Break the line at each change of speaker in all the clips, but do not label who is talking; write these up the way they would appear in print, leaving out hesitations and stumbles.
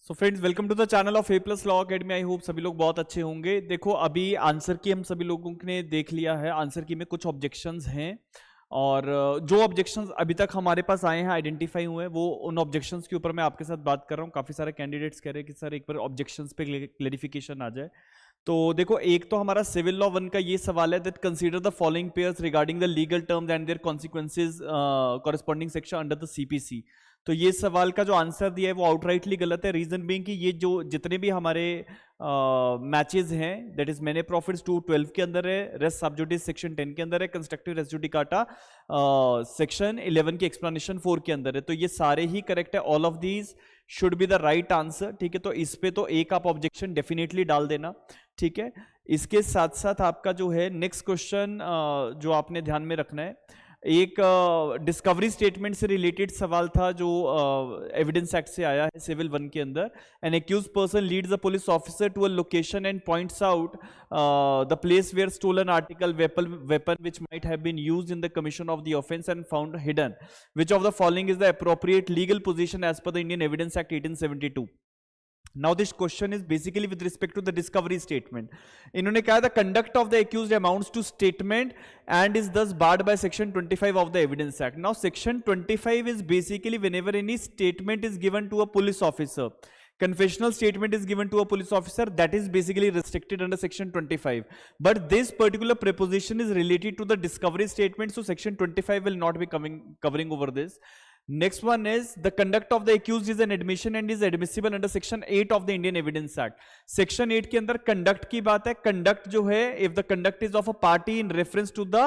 So friends, welcome to the channel of A plus law academy. I hope सभी लोग बहुत अच्छे होंगे। देखो, अभी आंसर की हम सभी लोगों ने देख लिया है। आंसर की में कुछ ऑब्जेक्शंस हैं और जो ऑब्जेक्शंस अभी तक हमारे पास आए हैं, आइडेंटिफाई हुए हैं, वो उन ऑब्जेक्शंस के ऊपर मैं आपके साथ बात कर रहा हूँ। काफ़ी सारे कैंडिडेट्स कह रहे हैं कि सर एक बार ऑब्जेक्शंस पे क्लेरिफिकेशन आ जाए। तो देखो, एक तो हमारा सिविल लॉ 1 का ये सवाल है that consider the following pairs regarding the legal terms and their consequences corresponding section under the CPC. तो ये सवाल का जो आंसर दिया है वो आउटराइटली गलत है। रीजन बीइंग कि ये जो जितने भी हमारे मैचेस हैं, दैट इज मैने प्रॉफिट्स 212 के अंदर है, रेस्ट सब जुडिस सेक्शन 10 के अंदर है, कंस्ट्रक्टिव रेस जुडिकाटा सेक्शन 11 की एक्सप्लेनेशन 4 के अंदर है। तो ये सारे ही करेक्ट है। All of these should be the right answer. ठीक है, तो इस पे तो एक आप ऑब्जेक्शन डेफिनेटली डाल देना। ठीक है, इसके साथ साथ आपका जो है नेक्स्ट क्वेश्चन जो आपने ध्यान में रखना है, एक डिस्कवरी स्टेटमेंट से रिलेटेड सवाल था जो एविडेंस एक्ट से आया है सिविल 1 के अंदर। An accused person leads a police officer to a location and points out the place where stolen article weapon which might have been used in the commission of the offense and found hidden. Which of the following is the appropriate legal position as per the Indian Evidence Act 1872? Now this question is basically with respect to the discovery statement. इन्होंने कहा the conduct of the accused amounts to statement and is thus barred by section 25 of the Evidence Act. Now section 25 is basically whenever any statement is given to a police officer, confessional statement is given to a police officer, that is basically restricted under section 25. But this particular preposition is related to the discovery statement, so section 25 will not be covering over this. Next one is the conduct of the accused is an admission and is admissible under section 8 of the Indian Evidence Act. Section 8 के अंदर conduct की बात है। conduct जो है, if the conduct is of a party in reference to the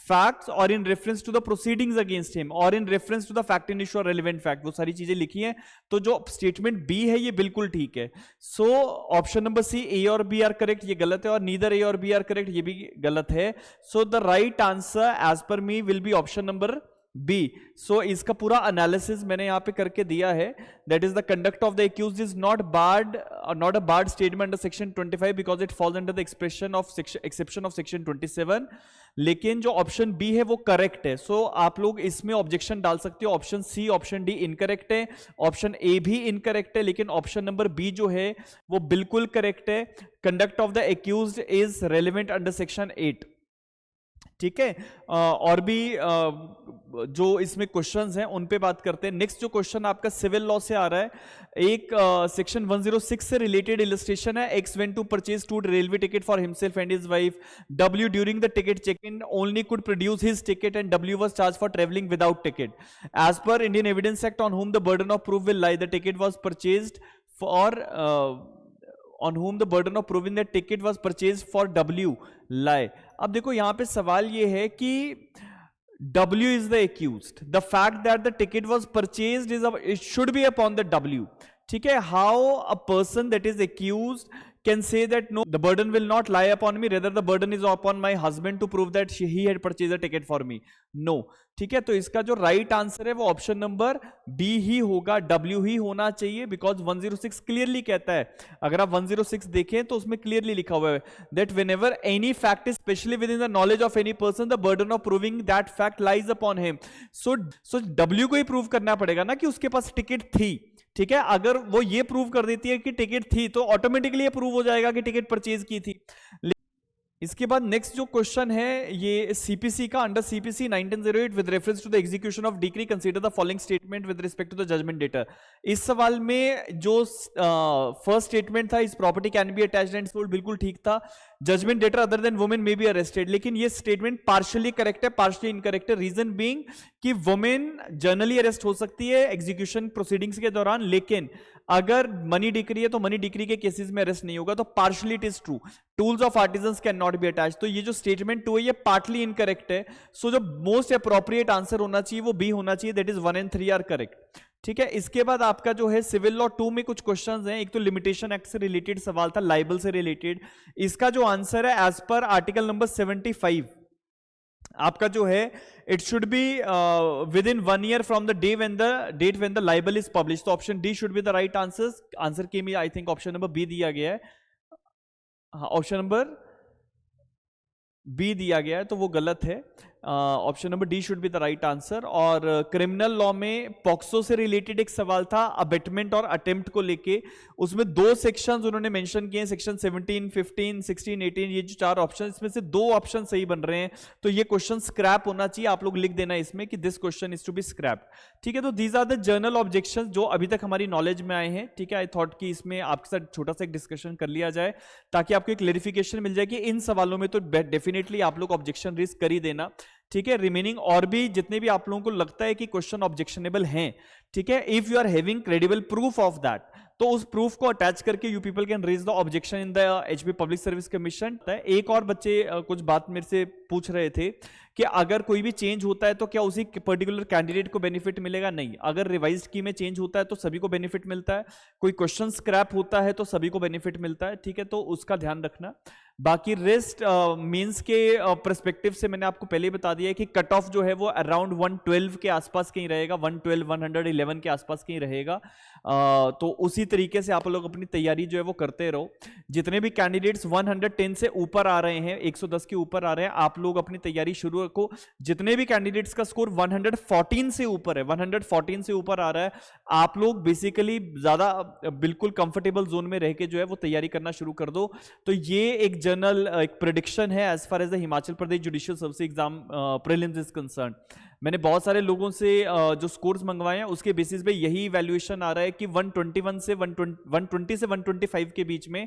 facts or in reference to the proceedings against him or in reference to the fact in issue or relevant fact, वो सारी चीजें लिखी हैं। तो जो statement B है ये बिल्कुल ठीक है। So option number C, A और B are correct, ये गलत है, और neither A और B are correct, ये भी गलत है। So the right answer as per me will be option number B. सो इसका पूरा एनालिसिस मैंने यहां पे करके दिया है। That is the conduct of the accused is not a barred statement under section 25 because it falls under the expression of exception of section 27। लेकिन जो ऑप्शन बी है वो करेक्ट है। सो आप लोग इसमें ऑब्जेक्शन डाल सकते हो। Option C, option D incorrect है, ऑप्शन ए भी इनकरेक्ट है, लेकिन ऑप्शन नंबर बी जो है वो बिल्कुल करेक्ट है। Conduct of the accused is relevant under section 8। ठीक है, और भी जो इसमें क्वेश्चंस हैं उन पे बात करते हैं। नेक्स्ट जो क्वेश्चन आपका सिविल लॉ से आ रहा है, एक सेक्शन 106 से रिलेटेड इलस्ट्रेशन है। X went to purchase 2 railway ticket for himself and his wife. W during the ticket check in only could produce his ticket and W was charge for travelling without ticket. As per Indian Evidence Act on whom the burden of proof will lie, the ticket was purchased for on whom the burden of proving that ticket was purchased for W lie. अब देखो यहां पे सवाल ये है कि W is the accused. The fact that the ticket was purchased it should be upon the W. ठीक है, how a person that is accused can say that no, the burden will not lie upon me, rather the burden is upon my husband to prove that he had purchased a ticket for me. No. ठीक है, तो इसका जो right answer है वो option number B ही होगा, W ही होना चाहिए, बिकॉज 106 क्लियरली कहता है। अगर आप 106 देखें तो उसमें क्लियरली लिखा हुआ है that whenever any fact is specially with in the knowledge of any person the burden of proving that fact lies upon him. So W को ही प्रूव करना पड़ेगा ना कि उसके पास टिकट थी। ठीक है, अगर वो ये प्रूव कर देती है कि टिकट थी तो ऑटोमेटिकली ये प्रूव हो जाएगा कि टिकट परचेज की थी। इसके बाद नेक्स्ट जो क्वेश्चन है ये सीपीसी का, under CPC 1908 with reference to the execution of decree consider the following statement with respect to the judgment debtor. इस सवाल में जो फर्स्ट स्टेटमेंट था, इस property can be attached and sold, बिल्कुल ठीक था। Judgment debtor other than women may be arrested, लेकिन ये स्टेटमेंट पार्शियली करेक्ट है, पार्शियली इनकरेक्ट है। रीजन बीइंग कि वुमेन जर्नली अरेस्ट हो सकती है एग्जीक्यूशन प्रोसीडिंग्स के दौरान, लेकिन अगर मनी डिक्री है तो मनी डिक्री के केसेस में अरेस्ट नहीं होगा। तो partially it is true, tools of artisans can not be attached. तो ये जो स्टेटमेंट 2 है ये पार्टली इनकरेक्ट है। सो जो मोस्ट अप्रोप्रिएट आंसर होना चाहिए वो बी होना चाहिए, that is 1 and 3 are correct. ठीक है, इसके बाद आपका जो है सिविल लॉ 2 में कुछ क्वेश्चंस हैं। एक तो लिमिटेशन एक्ट से रिलेटेड सवाल था, लाइबल से रिलेटेड। इसका जो आंसर है एज पर आर्टिकल नंबर 75 आपका जो है it should be within 1 year from the date when the libel is publish. तो option D should be the right answer. Answer के में I think option number B दिया गया है। हाँ, ऑप्शन नंबर बी दिया गया है तो वो गलत है। Option number D should be the right answer. और क्रिमिनल लॉ में पॉक्सो से रिलेटेड एक सवाल था अबेटमेंट और अटेम्प्ट को लेके, उसमें 2 सेक्शंस उन्होंने मेंशन किए हैं, सेक्शन 17, 15, 16, 18, ये जो 4 ऑप्शन, इसमें से 2 ऑप्शन सही बन रहे हैं, तो ये क्वेश्चन स्क्रैप होना चाहिए। आप लोग लिख देना इसमें कि this question is to be scrapped, ठीक है। तो these are the general objections जो अभी तक हमारी नॉलेज में आए हैं, ठीक है। आई थॉट कि इसमें आपके साथ छोटा सा एक डिस्कशन कर लिया जाए ताकि आपको एक क्लेरिफिकेशन मिल जाए कि इन सवालों में तो डेफिनेटली आप लोग ऑब्जेक्शन रेज कर ही देना, ठीक है। रिमेनिंग और भी जितने भी आप लोगों को लगता है कि क्वेश्चन ऑब्जेक्शनेबल हैं, ठीक है, if you are having credible proof of that, तो उस प्रूफ को अटैच करके you people can raise the objection in the HP Public Service Commission. एक और बच्चे कुछ बात मेरे से पूछ रहे थे कि अगर कोई भी चेंज होता है तो क्या उसी पर्टिकुलर कैंडिडेट को बेनिफिट मिलेगा? नहीं, अगर रिवाइज्ड स्कीम में चेंज होता है तो सभी को बेनिफिट मिलता है, कोई क्वेश्चन स्क्रैप होता है तो सभी को बेनिफिट मिलता है, ठीक है। तो उसका ध्यान रखना। बाकी रेस्ट मेंस के पर्सपेक्टिव से मैंने आपको पहले ही बता दिया है कि कट ऑफ जो है वो अराउंड 112 के आसपास कहीं रहेगा, 112 111 के आसपास कहीं रहेगा। तो उसी तरीके से आप लोग अपनी तैयारी जो है वो करते रहो। जितने भी कैंडिडेट्स 110 से ऊपर आ रहे हैं, 110 के ऊपर आ रहे हैं, आप लोग अपनी तैयारी शुरू रखो। जितने भी कैंडिडेट्स का स्कोर 114 से ऊपर है, 114 से ऊपर आ रहा है, आप लोग बेसिकली ज्यादा बिल्कुल कंफर्टेबल जोन में रह के जो है वो तैयारी करना शुरू कर दो। तो ये एक जनरल एक प्रेडिक्शन है as far as the Himachal Pradesh judicial service exam prelims is concern. मैंने बहुत सारे लोगों से जो स्कोर्स मंगवाए हैं उसके बेसिस पे यही इवैल्यूएशन आ रहा है कि 121 से 120 से 125 के बीच में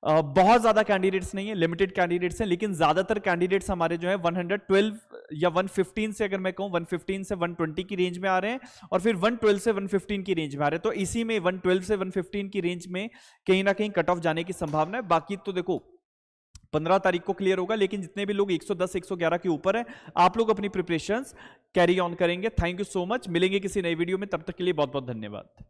बहुत ज्यादा कैंडिडेट्स नहीं है, लिमिटेड कैंडिडेट्स हैं, लेकिन ज्यादातर कैंडिडेट्स हमारे जो है 112 या 115 से, अगर मैं कहूं 115 से 120 की रेंज में आ रहे हैं, और फिर 112 से 115 की रेंज में आ रहे हैं। तो इसी में 112 से 115 की रेंज में कहीं ना कहीं कट ऑफ जाने की संभावना है। बाकी तो देखो 15 तारीख को क्लियर होगा, लेकिन जितने भी लोग 110 111 के ऊपर है, आप लोग अपनी प्रिपरेशंस कैरी ऑन करेंगे। थैंक यू सो मच, मिलेंगे किसी नई वीडियो में, तब तक के लिए बहुत बहुत धन्यवाद।